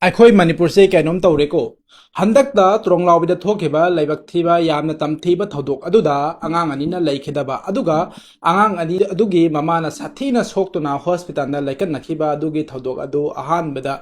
ꯑꯩꯈꯣꯏ ꯃꯅꯤꯄꯨꯔꯁꯦ ꯀꯩꯅꯣꯝ ꯇꯧꯔꯦꯀꯣ ꯍꯟꯗꯛꯇ ꯇ꯭ꯔꯣꯡꯂꯥꯎꯕꯤꯗ ꯊꯣꯛꯈꯤꯕ ꯂꯥꯏꯕꯛ ꯊꯤꯕ ꯌꯥꯝꯅ ꯇꯝꯊꯤꯕ ꯊꯧꯗꯣꯛ ꯑꯗꯨꯗ ꯑꯉꯥꯡ ꯑꯅꯤꯅ ꯂꯩꯈꯤꯗꯕ ꯑꯗꯨꯒ ꯑꯉꯥꯡ ꯑꯅꯤ ꯑꯗꯨꯒꯤ ꯃꯃꯥꯅ ꯁꯥꯊꯤꯅ ꯁꯣꯛꯇꯨꯅ ꯍꯣꯁꯄꯤꯇꯥꯜꯗ ꯂꯩꯀꯠꯅꯈꯤꯕ ꯑꯗꯨꯒꯤ ꯊꯧꯗꯣꯛ ꯑꯗꯨ ꯑꯍꯥꯟꯕꯗ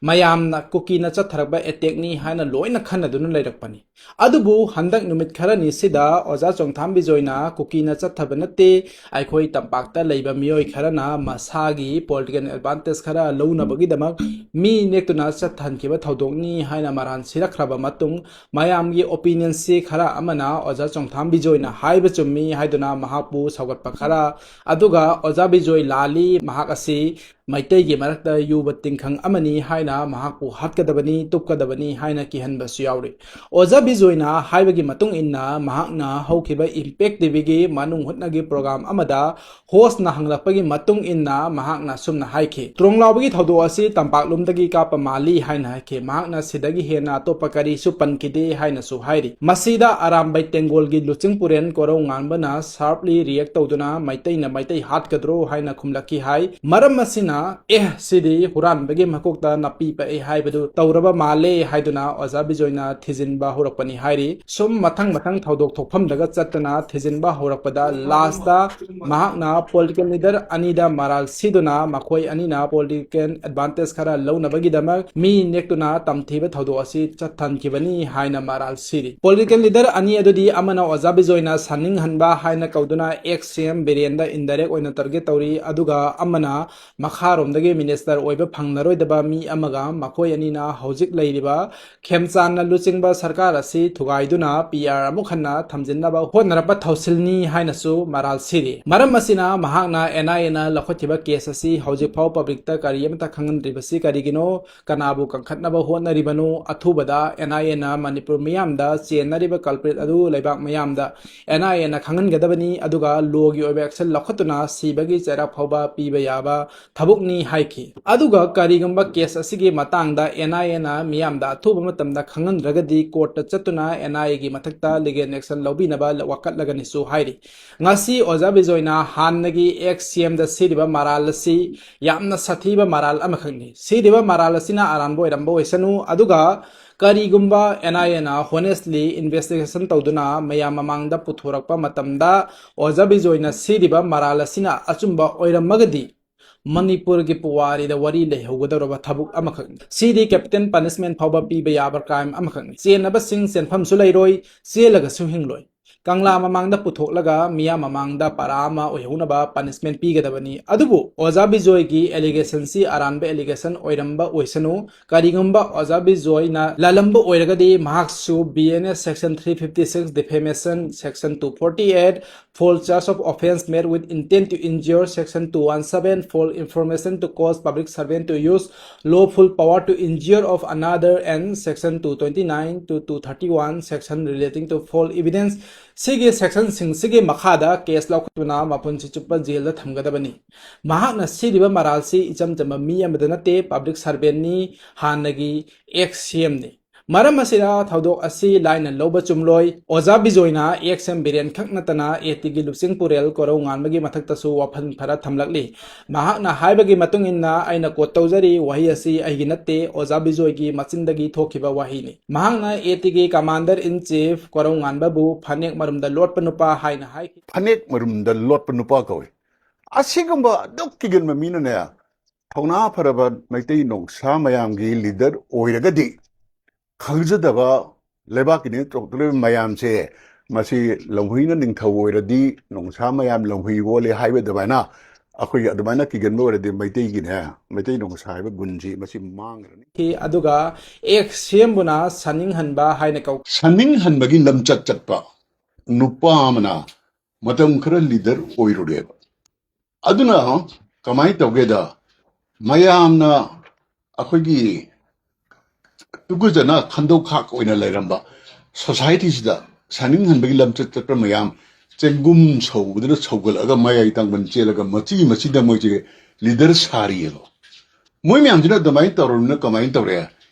ꯃꯌꯥꯝꯅ ꯀꯨꯀꯤꯅ ꯆꯠꯊꯔꯛꯄ ꯑꯦꯇꯦꯛꯅꯤ ꯍꯥꯏꯅ ꯂꯣꯏꯅ ꯈꯟꯅꯗꯨꯅ ꯂꯩꯔꯛꯄꯅꯤ ꯑꯗꯨꯕꯨ ꯍꯟꯗꯛ ꯅꯨꯃꯤꯠ ꯈꯔꯅꯤꯁꯤꯗ ꯑꯣꯖꯥ ꯆꯣꯡꯊꯥꯝ ꯕꯤꯖꯣꯏꯅ ꯀꯨꯀꯤꯅ ꯆꯠꯊꯕ ꯅꯠꯇꯦ ꯑꯩꯈꯣꯏ ꯇꯝꯄꯥꯛꯇ ꯂꯩꯕ ꯃꯤꯑꯣꯏ ꯈꯔꯅ ꯃꯁꯥꯒꯤ ꯄꯣꯂꯤꯇꯤꯀꯦꯜ ꯑꯦꯗꯚꯥꯟꯇꯦꯖ ꯈꯔ ꯂꯧꯅꯕꯒꯤꯗꯃꯛ ꯃꯤ ꯅꯦꯛꯇꯨꯅ ꯆꯠꯊꯍꯟꯈꯤꯕ ꯊꯧꯗꯣꯛꯅꯤ ꯍꯥꯏꯅ ꯃꯔꯥꯟ ꯁꯤꯔꯛꯈ꯭ꯔꯕ ꯃꯇꯨꯡ ꯃꯌꯥꯝꯒꯤ ꯑꯣꯄꯤꯅꯤꯌꯟꯁꯤ ꯈꯔ ꯑꯃꯅ ꯑꯣꯖꯥ ꯆꯣꯡꯊꯥꯝ ꯕꯤꯖꯣꯏꯅ ꯍꯥꯏꯕ ꯆꯨꯝꯃꯤ ꯍꯥꯏꯗꯨꯅ ꯃꯍꯥꯛꯄꯨ ꯁꯧꯒꯠꯄ ꯈꯔ ꯑꯗꯨꯒ ꯑꯣꯖꯥ ꯕꯤꯖꯣꯏ ꯂꯥꯜꯂꯤ ꯃꯍꯥꯛ ꯑꯁꯤ ꯃꯩꯇꯩꯒꯤ ꯃꯔꯛꯇ ꯌꯨꯕ ꯇꯤꯡꯈꯪ ꯑꯃꯅꯤ ꯍꯥꯏꯅ ꯃꯍꯥꯛꯄꯨ ꯍꯥꯠꯀꯗꯕꯅꯤ ꯇꯨꯞꯀꯗꯕꯅꯤ ꯍꯥꯏꯅ ꯀꯤꯍꯟꯕꯁꯨ ꯌꯥꯎꯔꯤ ꯑꯣꯖꯥ ꯕꯤꯖꯣꯏꯅ ꯍꯥꯏꯕꯒꯤ ꯃꯇꯨꯡ ꯏꯟꯅ ꯃꯍꯥꯛꯅ ꯍꯧꯈꯤꯕ ꯏꯝꯄꯦꯛ ꯇꯤꯚꯤꯒꯤ ꯃꯅꯨꯡ ꯍꯨꯠꯅꯒꯤ ꯄ꯭ꯔꯣꯒ꯭ꯔꯥꯝ ꯑꯃꯗ ꯍꯣꯁꯅ ꯍꯪꯂꯛꯄꯒꯤ ꯃꯇꯨꯡ ꯏꯟꯅ ꯃꯍꯥꯛꯅ ꯁꯨꯝꯅ ꯍꯥꯏꯈꯤ ꯇ꯭ꯔꯣꯡꯂꯥꯎꯕꯒꯤ ꯊꯧꯗꯣꯛ ꯑꯁꯤ ꯇꯝꯄꯥꯛꯂꯣꯝꯗꯒꯤ ꯀꯥꯞꯄ ꯃꯥꯜꯂꯤ ꯍꯥꯏꯅ ꯍꯥꯏꯈꯤ ꯃꯍꯥꯛꯅ ꯁꯤꯗꯒꯤ ꯍꯦꯟꯅ ꯑꯇꯣꯞꯄ ꯀꯔꯤꯁꯨ ꯄꯟꯈꯤꯗꯦ ꯍꯥꯏꯅꯁꯨ ꯍꯥꯏꯔꯤ ꯃꯁꯤꯗ ꯑꯔꯥꯝꯕꯩ ꯇꯦꯡꯒꯣꯜꯒꯤ ꯂꯨꯆꯤꯡ ꯄꯨꯔꯦꯟ ꯀꯣꯔꯧ ꯉꯥꯟꯕꯅ ꯁꯥꯔꯞꯂꯤ ꯔꯤꯌꯦꯛ ꯇꯧꯗꯨꯅ ꯃꯩꯇꯩꯅ ꯃꯩꯇꯩ ꯍꯥꯠꯀꯗ꯭ꯔꯣ ꯍꯥꯏꯅ ꯈꯨꯝꯂꯛꯈꯤ ꯍꯥꯏ ꯃꯔꯝ ꯑꯁꯤꯅ ꯁꯤꯗꯤ ꯍꯨꯔꯥꯟꯕꯒꯤ ꯃꯀꯣꯛꯇ ꯅꯥꯄꯤ ꯄꯛꯏ ꯍꯥꯏꯕꯗꯨ ꯇꯧꯔꯕ ꯃꯥꯜꯂꯦ ꯍꯥꯏꯗꯨꯅ ꯑꯣꯖꯥ ꯕꯤꯖꯣꯏꯅ ꯊꯤꯖꯤꯟꯕ ꯍꯧꯔꯛꯄꯅꯤ ꯍꯥꯏꯔꯤ ꯁꯨꯝ ꯃꯊꯪ ꯊꯧꯗꯣꯛ ꯊꯣꯛꯐꯝꯗꯒ ꯆꯠꯇꯨꯅ ꯊꯤꯖꯤꯟꯕ ꯍꯧꯔꯛꯄꯗ ꯂꯥꯁꯇ ꯃꯍꯥꯛꯅ ꯄꯣꯂꯤꯇꯤꯀꯦꯜ ꯂꯤꯗꯔ ꯑꯅꯤꯗ ꯃꯔꯥꯜ ꯁꯤꯗꯨꯅ ꯃꯈꯣꯏ ꯑꯅꯤꯅ ꯄꯣꯂꯤꯇꯤꯀꯦꯜ ꯑꯦꯗꯚꯥꯟꯇꯦꯖ ꯈꯔ ꯂꯧꯅꯕꯒꯤꯗꯃꯛ ꯃꯤ ꯅꯦꯛꯇꯨꯅ ꯇꯝꯊꯤꯕ ꯊꯧꯗꯣꯛ ꯑꯁꯤ ꯆꯠꯊꯍꯟꯈꯤꯕꯅꯤ ꯍꯥꯏꯅ ꯃꯔꯥꯜ ꯁꯤꯔꯤ ꯄꯣꯂꯤꯇꯤꯀꯦꯜ ꯂꯤꯗꯔ ꯑꯅꯤ ꯑꯗꯨꯗꯤ ꯑꯃꯅ ꯑꯣꯖꯥ ꯕꯤꯖꯣꯏꯅ ꯁꯥꯅꯤꯡꯍꯟꯕ ꯍꯥꯏꯅ ꯀꯧꯗꯨꯅ ꯑꯦꯛꯁ ꯁꯤ ꯑꯦꯝ ꯕꯤꯔꯦꯟꯗ ꯏꯟꯗꯥꯏꯔꯦꯛ ꯑꯣꯏꯅ ꯇꯥꯔꯒꯦꯠ ꯇꯧꯔꯤ ꯑꯗꯨꯒ ꯑꯃꯅ ꯃꯈꯥꯔꯣꯝꯗꯒꯤ ꯃꯤꯅꯤꯁꯇꯔ ꯑꯣꯏꯕ ꯐꯪꯂꯔꯣꯏꯗꯕ ꯃꯤ ꯑꯃꯒ ꯃꯈꯣꯏ ꯑꯅꯤꯅ ꯍꯧꯖꯤꯛ ꯂꯩꯔꯤꯕ ꯈꯦꯝꯆꯥꯟꯅ ꯂꯨꯆꯤꯡꯕ ꯁꯔꯀꯥꯔ ꯑꯁꯤ ꯊꯨꯒꯥꯏꯗꯨꯅ ꯄꯤ ꯑꯥꯔ ꯑꯃꯨꯛ ꯍꯟꯅ ꯊꯝꯖꯤꯟꯅꯕ ꯍꯣꯠꯅꯔꯛꯄ ꯊꯧꯁꯤꯜꯅꯤ ꯍꯥꯏꯅꯁꯨ ꯃꯔꯥꯜ ꯁꯤꯔꯤ ꯃꯔꯝ ꯑꯁꯤꯅ ꯃꯍꯥꯛꯅ ꯑꯦꯟ ꯑꯥꯏ ꯑꯦꯅ ꯂꯧꯈꯠꯈꯤꯕ ꯀꯦꯁ ꯑꯁꯤ ꯍꯧꯖꯤꯛꯐꯥꯎ ꯄꯕ꯭ꯂꯤꯛꯇ ꯀꯔꯤ ꯑꯃꯠꯇ ꯈꯪꯍꯟꯗ꯭ꯔꯤꯕꯁꯤ ꯀꯔꯤꯒꯤꯅꯣ ꯀꯅꯥꯕꯨ ꯀꯟꯈꯠꯅꯕ ꯍꯣꯠꯅꯔꯤꯕꯅꯣ ꯑꯊꯨꯕꯗ ꯑꯦꯟ ꯑꯥꯏ ꯑꯦꯅ ꯃꯅꯤꯄꯨꯔ ꯃꯤꯌꯥꯝꯗ ꯆꯦꯟꯅꯔꯤꯕ ꯀꯜꯄ꯭ꯔꯤꯠ ꯑꯗꯨ ꯂꯩꯕꯥꯛ ꯃꯌꯥꯝꯗ ꯑꯦꯟ ꯑꯥꯏ ꯑꯦꯅ ꯈꯪꯍꯟꯒꯗꯕꯅꯤ ꯑꯗꯨꯒ ꯂꯣꯒꯤ ꯑꯣꯏꯕ ꯑꯦꯛꯁꯟ ꯂꯧꯈꯠꯇꯨꯅ ꯁꯤꯕꯒꯤ ꯆꯩꯔꯥꯛ ꯐꯥꯎꯕ ꯄꯤꯕ ꯌꯥꯕ ꯊꯕꯛꯅꯤ ꯍꯥꯏꯈꯤ ꯑꯗꯨꯒ ꯀꯔꯤꯒꯨꯝꯕ ꯀꯦꯁ ꯑꯁꯤꯒꯤ ꯃꯇꯥꯡꯗ ꯑꯦꯟ ꯑꯥꯏ ꯑꯦꯅ ꯃꯤꯌꯥꯝꯗ ꯑꯊꯨꯕ ꯃꯇꯝꯗ ꯈꯪꯍꯟꯗ꯭ꯔꯒꯗꯤ ꯀꯣꯔꯠꯇ ꯆꯠꯇꯨꯅ ꯑꯦꯟ ꯑꯥꯏ ꯑꯦꯒꯤ ꯃꯊꯛꯇ ꯂꯤꯒꯦꯜ ꯑꯦꯛꯁꯟ ꯂꯧꯕꯤꯅꯕ ꯋꯥꯀꯠꯂꯒꯅꯤꯁꯨ ꯍꯥꯏꯔꯤ ꯉꯁꯤ ꯑꯣꯖꯥ ꯕꯤꯖꯣꯏꯅ ꯍꯥꯟꯅꯒꯤ ꯑꯦꯛꯁ ꯁꯤ ꯑꯦꯝꯗ ꯁꯤꯔꯤꯕ ꯃꯔꯥꯜ ꯑꯁꯤ ꯌꯥꯝꯅ ꯁꯥꯊꯤꯕ ꯃꯔꯥꯜ ꯑꯃꯈꯛꯅꯤ ꯁꯤꯔꯤꯕ ꯃꯔꯥꯜ ꯑꯁꯤꯅ ꯑꯔꯥꯟꯕ ꯑꯣꯏꯔꯝꯕ ꯑꯣꯏꯁꯅꯨ ꯑꯗꯨꯒ ꯀꯔꯤꯒꯨꯝꯕ ꯑꯦꯟ ꯑꯥꯏ ꯑꯦꯅ ꯍꯣꯅꯦꯁꯂꯤ ꯏꯟꯚꯦꯁꯇꯤꯒꯦꯁꯟ ꯇꯧꯗꯨꯅ ꯃꯌꯥꯝ ꯃꯃꯥꯡꯗ ꯄꯨꯊꯣꯔꯛꯄ ꯃꯇꯝꯗ ꯑꯣꯖꯥ ꯕꯤꯖꯣꯏꯅ ꯁꯤꯔꯤꯕ ꯃꯔꯥꯜ ꯑꯁꯤꯅ ꯑꯆꯨꯝꯕ ꯑꯣꯏꯔꯝꯃꯒꯗꯤ ꯃꯅꯤꯄꯨꯔꯒꯤ ꯄꯨꯋꯥꯔꯤꯗ ꯋꯥꯔꯤ ꯂꯩꯍꯧꯒꯗꯧꯔꯕ ꯊꯕꯛ ꯑꯃꯈꯛꯅꯤ ꯁꯤꯗꯤ ꯀꯦꯄꯤꯇꯦꯜ ꯄꯅꯤꯁꯃꯦꯟ ꯐꯥꯎꯕ ꯄꯤꯕ ꯌꯥꯕ ꯀ꯭ꯔꯥꯏꯝ ꯑꯃꯈꯛꯅꯤ ꯆꯦꯟꯅꯕꯁꯤꯡ ꯆꯦꯟꯐꯝꯁꯨ ꯂꯩꯔꯣꯏ ꯆꯦꯜꯂꯒꯁꯨ ꯍꯤꯡꯂꯣꯏ ꯀꯪꯂꯥ ꯃꯃꯥꯡꯗ ꯄꯨꯊꯣꯛꯂꯒ ꯃꯤꯌꯥꯝ ꯃꯃꯥꯡꯗ ꯄꯔꯥ ꯑꯃ ꯑꯣꯏꯍꯧꯅꯕ ꯄꯅꯤꯁꯃꯦꯟ ꯄꯤꯒꯗꯕꯅꯤ ꯑꯗꯨꯕꯨ ꯑꯣꯖꯥ ꯕꯤꯖꯣꯏꯒꯤ ꯑꯦꯂꯤꯒꯦꯁꯟꯁꯤ ꯑꯔꯥꯟꯕ ꯑꯦꯂꯤꯒꯦꯁꯟ ꯑꯣꯏꯔꯝꯕ ꯑꯣꯏꯁꯅꯨ ꯀꯔꯤꯒꯨꯝꯕ ꯑꯣꯖꯥ ꯕꯤꯖꯣꯏꯅ ꯂꯥꯜꯂꯝꯕ ꯑꯣꯏꯔꯒꯗꯤ ꯃꯍꯥꯛꯁꯨ B N S section 356 defamation section 248 false charge of offense made with intent to injure section 217 false information to cause public servant to use lawful power to injure of another and section 229 to 231 section relating to false evidence सिगे section सिंह सिगे मखादा case लौखतुना मपुनसि चुप्पा jail दा थमगदबनी महाकना सिरिबा मरालसी इचम चम मी अमद नते पब्लिक सर्वेंट नि हानगी एक्स सीएम नि मरम असिरा थौदोक असि लाइन लौबा चुमलोय ओजा बिजोयना एक्सएम बिरेन खक नतना एतिगी लुसिंग पुरेल कोरौ nganbagi mathaktasu wafan phara thamlakli महाकना हाइबगी मतुंग इन्ना आइना कोट तौजरी वही असि आइगी नते ओजा बिजोयगी मचिंदगी थोखिबा वहीनि महाकना एतिगी कमांडर इन चीफ कोरौ nganbabu फानेक मरुमदा लोटपा नुपा हाइना हाइ फानेक मरुमदा लोटपा नुपा कौय असिगुम्बा दुक्किगन ममीनने थौना फरबा मैतै नोंसा मयामगी लीडर ओइरगदी खंगजदबा लेबाकिने तोक्तले मयामसे मसी लंहुइना निंथौ ओइरदी नोंसा मयाम लंहुइ बोले हाइबे दबाना अखोइ अदबाना किगन ओइरदी मैतैगिने मैतै नोंसा हाइबे गुनजी मसी मांगरनी कि अदुगा एक सेमबुना सनिंग हनबा हाइना कौ सनिंग हनबगी लमचत चतपा नुपा आमना मतम खर लीडर ओइरुडेबा अदुना कमाई तौगेदा मयामना अखोइगी तुगुजना खंदौ खाक ओइना लेरंबा सोसाइटी सिदा सनिंग हनबगी लमचत चतपा मयाम चेंगुम सौबदना सौगलगा मयाई तांगबन चेलगा मची मचीदा मोइजे लीडर सारियलो मोइ म्यामजिना दमाई तौरना कमाई तौरे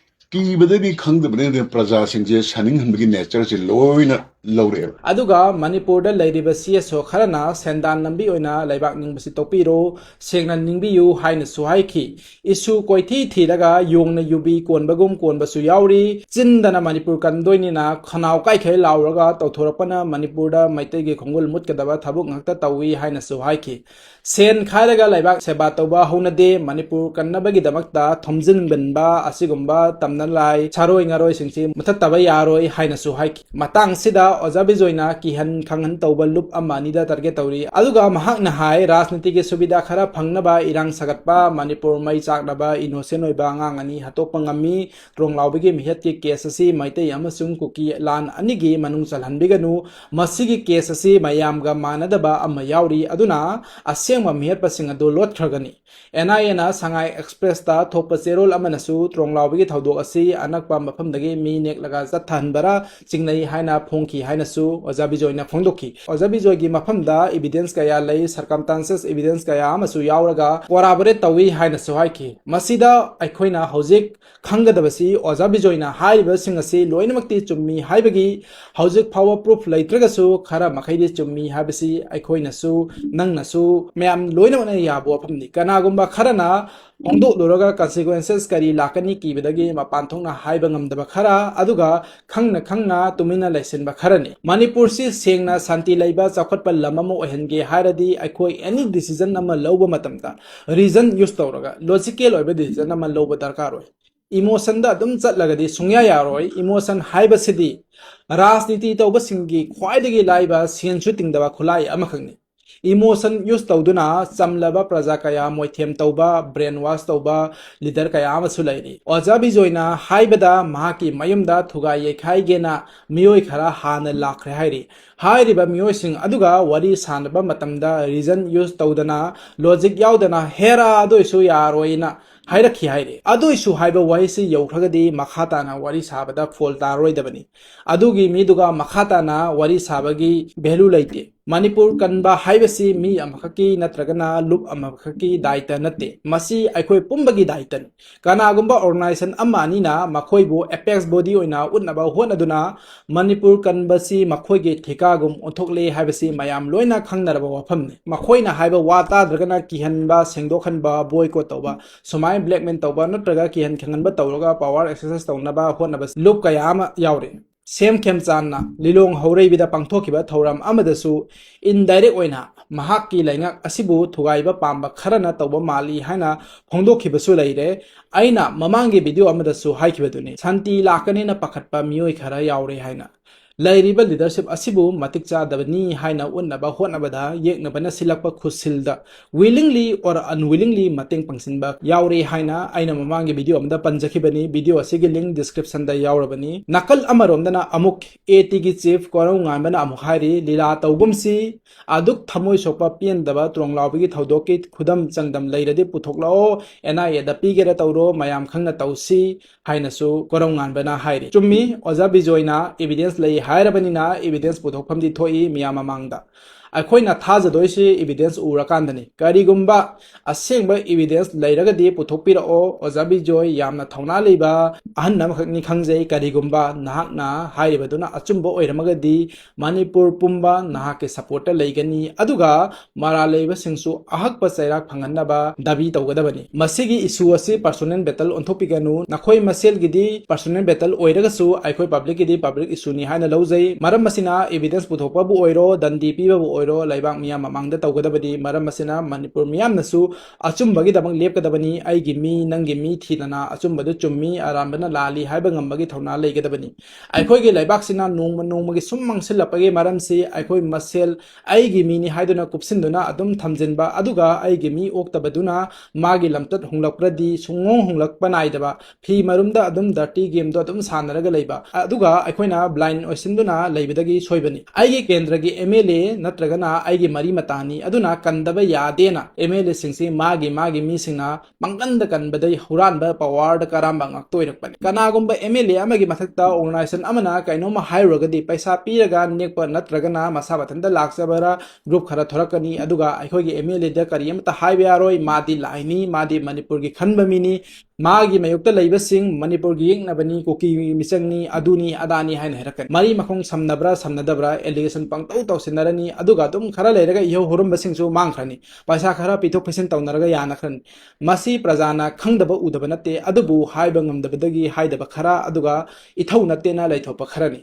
की बदबी खंगदबने प्रजा सिंजे सनिंग हनबगी नेचर से लोइना ꯂꯧꯔꯛꯑꯦꯕ ꯑꯗꯨꯒ ꯃꯅꯤꯄꯨꯔꯗ ꯂꯩꯔꯤꯕ CSO ꯈꯔꯅ ꯁꯦꯟꯗꯥꯟ ꯂꯝꯕꯤ ꯑꯣꯏꯅ ꯂꯩꯕꯥꯛ ꯅꯤꯡꯕꯁꯤ ꯇꯣꯛꯄꯤꯔꯣ ꯁꯦꯡꯅ ꯅꯤꯡꯕꯤꯌꯨ ꯍꯥꯏꯅꯁꯨ ꯍꯥꯏꯈꯤ ꯏꯁꯨ ꯀꯣꯏꯊꯤ ꯊꯤꯔꯒ ꯌꯣꯡꯅ ꯌꯨꯕꯤ ꯀꯣꯟꯕꯒꯨꯝ ꯀꯣꯟꯕꯁꯨ ꯌꯥꯎꯔꯤ ꯆꯤꯟꯗꯅ ꯃꯅꯤꯄꯨꯔ ꯀꯟꯗꯣꯏꯅꯤꯅ ꯈꯅꯥꯎ ꯀꯥꯏꯈꯩ ꯂꯥꯎꯔꯒ ꯇꯧꯊꯣꯔꯛꯄꯅ ꯃꯅꯤꯄꯨꯔꯗ ꯃꯩꯇꯩꯒꯤ ꯈꯣꯡꯒꯨꯜ ꯃꯨꯠꯀꯗꯕ ꯊꯕꯛ ꯉꯥꯛꯇ ꯇꯧꯏ ꯍꯥꯏꯅꯁꯨ ꯍꯥꯏꯈꯤ ꯁꯦꯟ ꯈꯥꯏꯔꯒ ꯂꯩꯕꯥꯛ ꯁꯦꯕꯥ ꯇꯧꯕ ꯍꯧꯅꯗꯦ ꯃꯅꯤꯄꯨꯔ ꯀꯟꯅꯕꯒꯤꯗꯃꯛꯇ ꯊꯣꯝꯖꯤꯟꯕꯟꯕ ꯑꯁꯤꯒꯨꯝꯕ ꯇꯝꯅ ꯂꯥꯏ ꯁꯥꯔꯣꯏ ꯉꯥꯔꯣꯏꯁꯤꯡꯁꯤ ꯃꯨꯊꯠꯇꯕ ꯌꯥꯔꯣꯏ ꯍꯥꯏꯅꯁꯨ ꯍꯥꯏꯈꯤ ꯃꯇꯥꯡꯁꯤꯗ ꯑꯣꯖꯥ ꯕꯤꯖꯣꯏꯅ ꯀꯤꯍꯟ ꯈꯪꯍꯟ ꯇꯧꯕ ꯂꯨꯞ ꯑꯃ ꯑꯅꯤꯗ ꯇꯥꯔꯒꯦꯠ ꯇꯧꯔꯤ ꯑꯗꯨꯒ ꯃꯍꯥꯛꯅ ꯍꯥꯏ ꯔꯥꯖꯅꯤꯇꯤꯒꯤ ꯁꯨꯕꯤꯗ ꯈꯔ ꯐꯪꯅꯕ ꯏꯔꯥꯡ ꯁꯥꯒꯠꯄ ꯃꯅꯤꯄꯨꯔ ꯃꯩ ꯆꯥꯛꯅꯕ ꯏꯅꯣꯁꯦꯟ ꯑꯣꯏꯕ ꯑꯉꯥꯡ ꯑꯅꯤ ꯍꯥꯠꯇꯣꯛꯄ ꯉꯝꯃꯤ ꯇ꯭ꯔꯣꯡꯂꯥꯎꯕꯤꯒꯤ ꯃꯤꯍꯠꯀꯤ ꯀꯦꯁ ꯑꯁꯤ ꯃꯩꯇꯩ ꯑꯃꯁꯨꯡ ꯀꯨꯀꯤ ꯂꯥꯟ ꯑꯅꯤꯒꯤ ꯃꯅꯨꯡ ꯆꯜꯍꯟꯕꯤꯒꯅꯨ ꯃꯁꯤꯒꯤ ꯀꯦꯁ ꯑꯁꯤ ꯃꯌꯥꯝꯒ ꯃꯥꯟꯅꯗꯕ ꯑꯃ ꯌꯥꯎꯔꯤ ꯑꯗꯨꯅ ꯑꯁꯦꯡꯕ ꯃꯤꯍꯠꯄꯁꯤꯡ ꯑꯗꯨ ꯂꯣꯠꯈ꯭ꯔꯒꯅꯤ NIAꯅ ꯁꯉꯥꯏ ꯑꯦꯛꯁꯄ꯭ꯔꯦꯁꯇ ꯊꯣꯛꯄ ꯆꯦꯔꯣꯜ ꯑꯃꯅꯁꯨ ꯇ꯭ꯔꯣꯡꯂꯥꯎꯕꯤꯒꯤ ꯊꯧꯗꯣꯛ ꯑꯁꯤ ꯑꯅꯛꯄ ꯃꯐꯝꯗꯒꯤ ꯃꯤ ꯅꯦꯛꯂꯒ ꯆꯠꯊꯍꯟꯕꯔ ꯆꯤꯡꯅꯩ ꯍꯥꯏꯅ ꯐꯣꯡꯈꯤ ꯍꯥꯏꯅꯁꯨ ꯑꯣꯖꯥ ꯕꯤꯖꯣꯏꯅ ꯐꯣꯡꯗꯣꯛꯈꯤ ꯑꯣꯖꯥ ꯕꯤꯖꯣꯏꯒꯤ ꯃꯐꯝꯗ ꯏꯕꯤꯗꯦꯟꯁ ꯀꯌꯥ ꯂꯩ ꯁꯔꯀꯝꯁꯇꯥꯟꯁꯦꯁ ꯏꯕꯤꯗꯦꯟꯁ ꯀꯌꯥ ꯑꯃꯁꯨ ꯌꯥꯎꯔꯒ ꯀꯣꯔꯥꯕꯣꯔꯦꯠ ꯇꯧꯏ ꯍꯥꯏꯅꯁꯨ ꯍꯥꯏꯈꯤ ꯃꯁꯤꯗ ꯑꯩꯈꯣꯏꯅ ꯍꯧꯖꯤꯛ ꯈꯪꯒꯗꯕꯁꯤ ꯑꯣꯖꯥ ꯕꯤꯖꯣꯏꯅ ꯍꯥꯏꯔꯤꯕꯁꯤꯡ ꯑꯁꯤ ꯂꯣꯏꯅꯃꯛꯇꯤ ꯆꯨꯝꯃꯤ ꯍꯥꯏꯕꯒꯤ ꯍꯧꯖꯤꯛ ꯐꯥꯎꯕ ꯄ꯭ꯔꯨꯐ ꯂꯩꯇ꯭ꯔꯒꯁꯨ ꯈꯔ ꯃꯈꯩꯗꯤ ꯆꯨꯝꯃꯤ ꯍꯥꯏꯕꯁꯤ ꯑꯩꯈꯣꯏꯅꯁꯨ ꯅꯪꯅꯁꯨ ꯃꯌꯥꯝ ꯂꯣꯏꯅꯃꯛꯅ ꯌꯥꯕ ꯋꯥꯐꯝꯅꯤ ꯀꯅꯥꯒꯨꯝꯕ ꯈꯔꯅ ꯐꯣꯡꯗꯣꯛꯂꯨꯔꯒ ꯀꯟꯁꯤꯀ꯭ꯋꯦꯟꯁꯦꯁ ꯀꯔꯤ ꯂꯥꯛꯀꯅꯤ ꯀꯤꯕꯗꯒꯤ ꯃꯄꯥꯟ ꯊꯣꯛꯅ ꯍꯥꯏꯕ ꯉꯝꯗꯕ ꯈꯔ ꯑꯗꯨꯒ ꯈꯪꯅ ꯈꯪꯅ ꯇꯨꯃꯤꯟꯅ ꯂꯩꯁꯤꯟꯕ ꯈꯔꯅꯤ ꯃꯅꯤꯄꯨꯔꯁꯤ ꯁꯦꯡꯅ ꯁꯥꯟꯇꯤ ꯂꯩꯕ ꯆꯥꯎꯈꯠꯄ ꯂꯝ ꯑꯃ ꯑꯣꯏꯍꯟꯒꯦ ꯍꯥꯏꯔꯗꯤ ꯑꯩꯈꯣꯏ ꯑꯦꯅꯤ ꯗꯤꯁꯤꯖꯟ ꯑꯃ ꯂꯧꯕ ꯃꯇꯝꯗ ꯔꯤꯖꯟ ꯌꯨꯁ ꯇꯧꯔꯒ ꯂꯣꯖꯤꯀꯦꯜ ꯑꯣꯏꯕ ꯗꯤꯁꯤꯖꯟ ꯑꯃ ꯂꯧꯕ ꯗꯔꯀꯥꯔ ꯑꯣꯏ ꯏꯃꯣꯁꯟꯗ ꯑꯗꯨꯝ ꯆꯠꯂꯒꯗꯤ ꯁꯨꯡꯌꯥ ꯌꯥꯔꯣꯏ ꯏꯃꯣꯁꯟ ꯍꯥꯏꯕꯁꯤꯗꯤ ꯔꯥꯖꯅꯤꯇꯤ ꯇꯧꯕꯁꯤꯡꯒꯤ ꯈ꯭ꯋꯥꯏꯗꯒꯤ ꯂꯥꯏꯕ ꯁꯦꯟꯁꯨ ꯇꯤꯡꯗꯕ ꯈꯨꯠꯂꯥꯏ ꯑꯃꯈꯛꯅꯤ ꯏꯃꯣꯁꯟ ꯌꯨꯁ ꯇꯧꯗꯨꯅ ꯆꯝꯂꯕ प्रजा कया मोइथेम तौबा ब्रेन वाश तौबा लीडर कया अमसु लैरी ओजा बिजोयना हाइबदा महाकी मयुमदा थुगा येखाइगेना मियोय खरा हाना लाखरे हाइरी हाइरिबा मियोयसिंग अदुगा वरी सानबा मतमदा रीजन यूज तौदना लॉजिक यावदना हेरा अदोइसु यारोइना हाइरखी हाइरी अदोइसु हाइबा वाइसि यौखरगदी मखाताना वरी साबदा फोल तारोइदबनी अदुगी मिदुगा मखाताना वरी साबगी भेलु लैते मणिपुर कन्बा हाइबसी मी अमखकी नत्रगना लुप अमखकी दायित्व नते मसी अखोय पुंबगी दायित्वनि कनागुंबा ऑर्गेनाइजेशन अमा अनिना मखोयबु एपेक्स बॉडी ओइना उन्नबा होनदुना मणिपुर कन्बसी मखोयगे ठेकागुम ओथोकले हाइबसी मयाम लोइना खंगनरबा वफमनि मखोयना हाइबा वा ताद्रगना किहनबा सेंगदोखनबा बॉयकॉट तौबा सुमाय ब्लैकमेल तौबा नत्रगा किहन खंगनबा तौरगा पावर एक्सरसाइज तौनबा होनबा लुप कया अमा यावरे सेम खेमचानना लिलोंग हौरैबिदा पांथोखिबा थौराम अमदसु इनडायरेक्ट ओइना महाकी लैंगक असिबु थुगाइबा पांबा खरना तौबा माली हाइना फोंदोखिबसु लैरे अइना ममांगी वीडियो अमदसु हाइखिबदुनि शांति लाकनेना पखतपा मियोय खरा यावरे हाइना लैरिबा लीडरशिप असिबु मतिक चादबनी हाइना उन्नबा होनबदा येकनबना सिलकपा खुसिलदा विलिंगली और अनविलिंगली मतेंग पंगसिनबा यावरे हाइना आइना ममांगी वीडियो अमदा पंजखिबनी वीडियो असिगी लिंक डिस्क्रिप्शन दा यावरबनी नकल अमरोमदना अमुक एटी की चीफ कोरौ गामना अमुक हाइरी लीला तौगुमसी अदुक थमोय सोपा पियनदबा त्रोंगलाउबिगी थौदोकी खुदम चंगदम लैरदि पुथोकलाओ NIA दा पिगेरा तौरो मयाम खंगना तौसी हाइनसु कोरौ गामना हाइरी चुम्मी ओजा बिजोयना एविडेंस लई हायरबनिना एविडेंस पुथोकफमदि थोई मियाम मांगदा अखोइना थाजदोइसि एविडेंस उरकांदनी करिगुंबा असेंबा एविडेंस लैरगदि पुथोकपिरओ ओजा बिजोय यामना थौना लेबा अहन नमखनि खंगजै करिगुंबा नाहकना हाइरिबदुना अचुंबा ओइरमगदि मणिपुर पुंबा नाहके सपोर्ट लैगनी अदुगा मारा लेबसिंगसु अहकपा चैराक फंगनबा दाबी तौगदबनी मसिगी इशू असि पर्सनल बैटल ओंथोपिगनु नखोय मसेलगिदि पर्सनल बैटल ओइरगसु अखोय पब्लिकगिदि पब्लिक इशूनी हाइना लौजै मरम मसिना एविडेंस पुथोकपाबु ओइरो दंडी पीबाबु ओइरो लैबाक मियाम ममांगदा तौगदबदि मरम मसिना मणिपुर मियामनसु अचुंबगी दबंग लेपकदबनी आइगी मी नंगी मी थीदना अचुंबदु चुम्मी अरांबना लाली हाइबा ngambagi thona leigedabani अखोयगे लैबाकसिना नोंग नोंगगी सुम मंगसिलपगे मरमसि अखोय मसेल आइगी मीनी हाइदुना कुपसिनदुना अदुम थमजिनबा अदुगा आइगी मी ओक्तबदुना मागी लमतत हुंगलकप्रदि सुंगों हुंगलकपा नाइदबा फी मरुमदा अदुम डर्टी गेम दो अदुम सानरगा लैबा अदुगा अखोयना ब्लाइंड ओइसिनदुना लैबदगी सोइबनी आइगी केंद्रगी MLA नत्रगना आइगी मरी मतानी अदुना कंदबा यादेना MLA सिंगसि मागी मीसिंगना पंगंद कनबदै हुरानबा power करांबा ngaktoirapani kanaagumba MLA amagi mathakta organization amana kainoma hairogadi paisa piraga nekpa natragana masa bathanda laksabara group khara thorakani aduga aikogi MLA da kariyamta haibe yaroi madi laini madi manipur gi khanba mini मागी मयुक्ता लेबसिंग मणिपुर गी यंगनबनी cookie मिचंगनी अदुनी Adani हाइन हेरकन मरी मखोंग समनबरा समनदबरा allegation पंगतौ तौसिनरनी अदुगा तुम खरा लेरगा इहो हुरुमबसिंगसु मांगखरनी पैसा खरा पिथोक फिसिन तौनरगा यानखरनी मसी प्रजाना खंगदब उदब नते अदुबु हाइबा ngamdabadagi haidaba khara aduga ithau natena laithopa kharani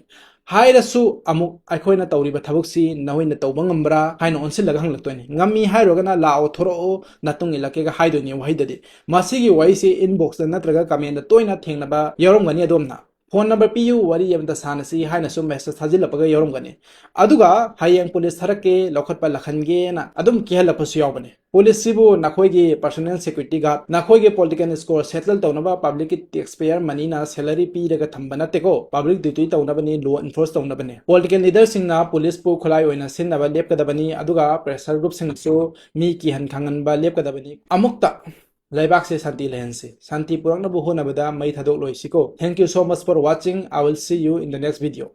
hairasu amuk aikoina tawriba thabuksi nahoina tawba ngambra haina onsilaga hanglaktoini ngami hairogana lao thoro natung ilakega haidoni waidade masigi waisi inbox da natraga comment da toina thengnaba yoromgani adomna phone number piu wari yamda sanasi haina sum message thajilapga yoromgani aduga hayeng police tharake lokhatpa lakhange na adum kihalapsu yawbane police sibu nakhoigi personal security guard nakhoigi political score settle tawnaba public taxpayer money na salary pi daga thambana teko public duty tawnabani law enforce tawnabane political leaders singna police pu khulai oina sinnaba lepkadabani aduga pressure group singsu mi ki han khanganba lepkadabani amukta Laibak se Santi Lehense. Santi Purang na buho na bada may thadok loisiko. Thank you so much for watching. I will see you in the next video.